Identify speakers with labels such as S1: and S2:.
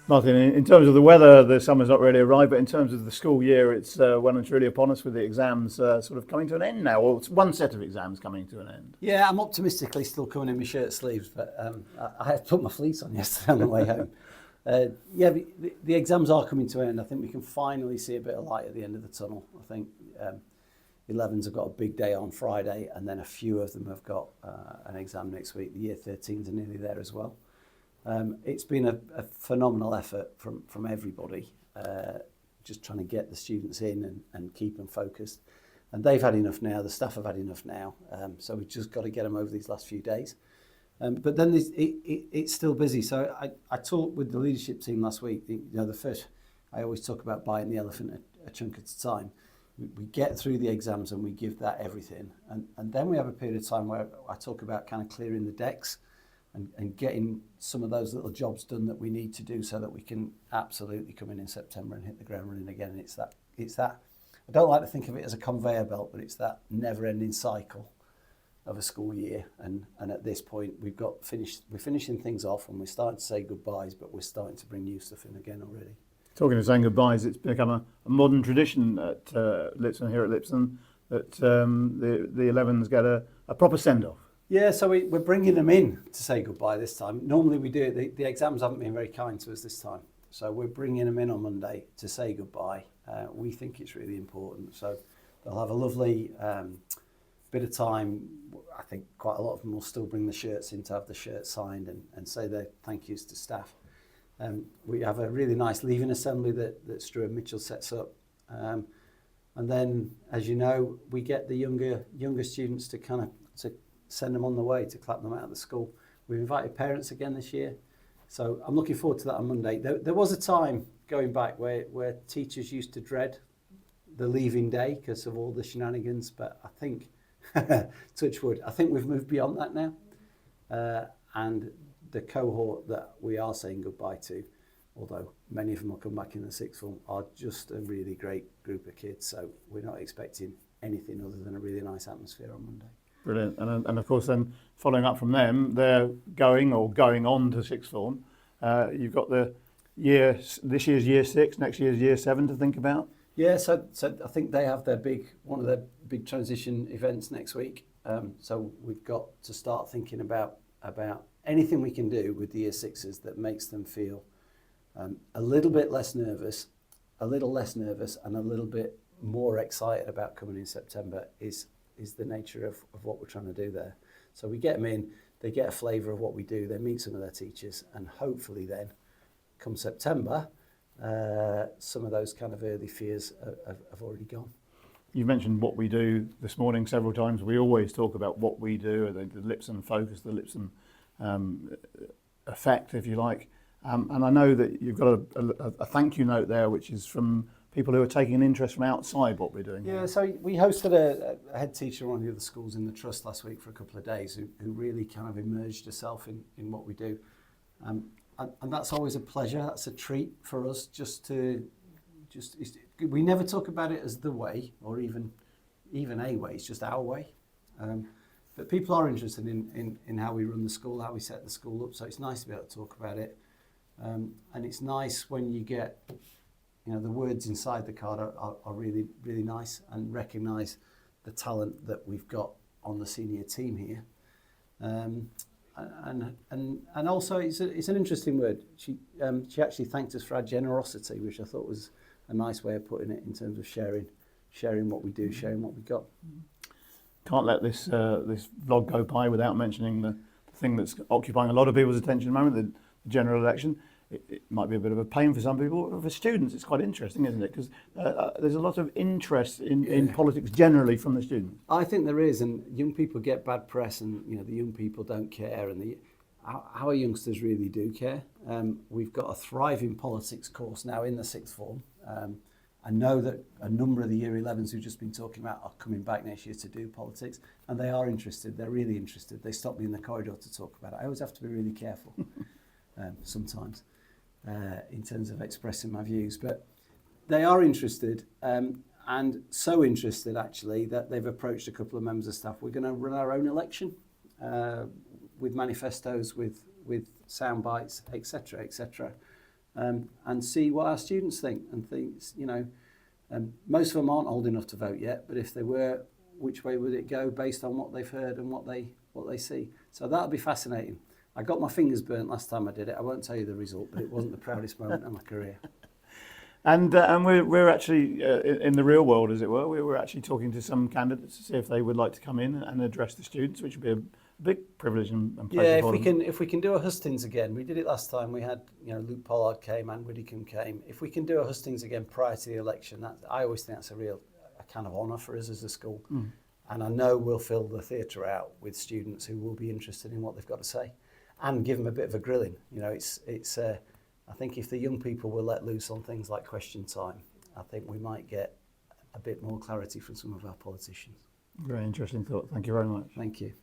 S1: Martin, in terms of the weather, the summer's not really arrived, but in terms of the school year, it's when it's really upon us with the exams sort of coming to an end now, or it's one set of exams coming to an end.
S2: Yeah, I'm optimistically still coming in my shirt sleeves, but I had to put my fleece on yesterday on the way home. The exams are coming to an end. I think we can finally see a bit of light at the end of the tunnel. I think 11s have got a big day on Friday, and then a few of them have got an exam next week. The year 13s are nearly there as well. It's been a phenomenal effort from everybody, just trying to get the students in and keep them focused. And they've had enough now, the staff have had enough now, so we've just got to get them over these last few days. But then it's still busy. So I talked with the leadership team last week. The first, I always talk about biting the elephant a chunk at a time. We get through the exams and we give that everything. And then we have a period of time where I talk about kind of clearing the decks and getting some of those little jobs done that we need to do so that we can absolutely come in September and hit the ground running again. And it's that I don't like to think of it as a conveyor belt, but it's that never-ending cycle of a school year. And at this point, we're finishing things off and we're starting to say goodbyes, but we're starting to bring new stuff in again already.
S1: Talking of saying goodbyes, it's become a modern tradition at Lipson, here at Lipson, that the 11s get a proper send-off.
S2: Yeah, so we're bringing them in to say goodbye this time. Normally we do it, the exams haven't been very kind to us this time. So we're bringing them in on Monday to say goodbye. We think it's really important. So they'll have a lovely bit of time. I think quite a lot of them will still bring the shirts in to have the shirt signed and say their thank yous to staff. We have a really nice leaving assembly that Stuart Mitchell sets up. And then, as you know, we get the younger students to send them on the way, to clap them out of the school. We've invited parents again this year. So I'm looking forward to that on Monday. There was a time going back where teachers used to dread the leaving day because of all the shenanigans, but I think, touch wood, I think we've moved beyond that now. And the cohort that we are saying goodbye to, although many of them will come back in the sixth form, are just a really great group of kids. So we're not expecting anything other than a really nice atmosphere on Monday.
S1: Brilliant. And of course then following up from them, they're going on to sixth form. You've got this year's year 6, next year's year 7 to think about.
S2: Yeah, so I think they have one of their big transition events next week. So we've got to start thinking about anything we can do with the year 6s that makes them feel a little bit less nervous, and a little bit more excited about coming in September is the nature of what we're trying to do there. So we get them in, they get a flavour of what we do, they meet some of their teachers, and hopefully then, come September, some of those kind of early fears have already gone.
S1: You mentioned what we do this morning several times. We always talk about what we do, the Lipson focus, the Lipson effect, if you like. And I know that you've got a thank you note there, which is from people who are taking an interest from outside what we're doing.
S2: Yeah, so we hosted a head teacher at one of the other schools in the trust last week for a couple of days who really kind of immersed herself in what we do. And that's always a pleasure. That's a treat for us we never talk about it as the way or even a way, it's just our way. But people are interested in how we run the school, how we set the school up, so it's nice to be able to talk about it. And it's nice when you get, the words inside the card are really, really nice and recognise the talent that we've got on the senior team here. And also it's an interesting word. She actually thanked us for our generosity, which I thought was a nice way of putting it in terms of sharing what we do, sharing what we got.
S1: Can't let this vlog go by without mentioning the thing that's occupying a lot of people's attention at the moment, the general election. It might be a bit of a pain for some people, but for students it's quite interesting, isn't it? Because there's a lot of interest in politics generally from the students.
S2: I think there is, and young people get bad press, and the young people don't care, and our youngsters really do care. We've got a thriving politics course now in the sixth form. I know that a number of the year 11s we've just been talking about are coming back next year to do politics, and they are interested. They're really interested. They stop me in the corridor to talk about it. I always have to be really careful sometimes in terms of expressing my views, but they are interested, and so interested actually that they've approached a couple of members of staff. We're going to run our own election with manifestos, with sound bites, etc., etc. and see what our students think. And thinks, most of them aren't old enough to vote yet, but if they were, which way would it go based on what they've heard and what they see? So that'll be fascinating. I got my fingers burnt last time I did it. I won't tell you the result, but it wasn't the proudest moment of my career.
S1: And we're actually in the real world, as it were. We're actually talking to some candidates to see if they would like to come in and address the students, which would be a big privilege and pleasure.
S2: Yeah,
S1: for them.
S2: if we can do a hustings again, we did it last time. We had Luke Pollard came and Widdicombe came. If we can do a hustings again prior to the election, I always think that's a kind of honour for us as a school. And I know we'll fill the theatre out with students who will be interested in what they've got to say, and give them a bit of a grilling. I think if the young people were let loose on things like question time, I think we might get a bit more clarity from some of our politicians.
S1: Very interesting thought. Thank you very much.
S2: Thank you.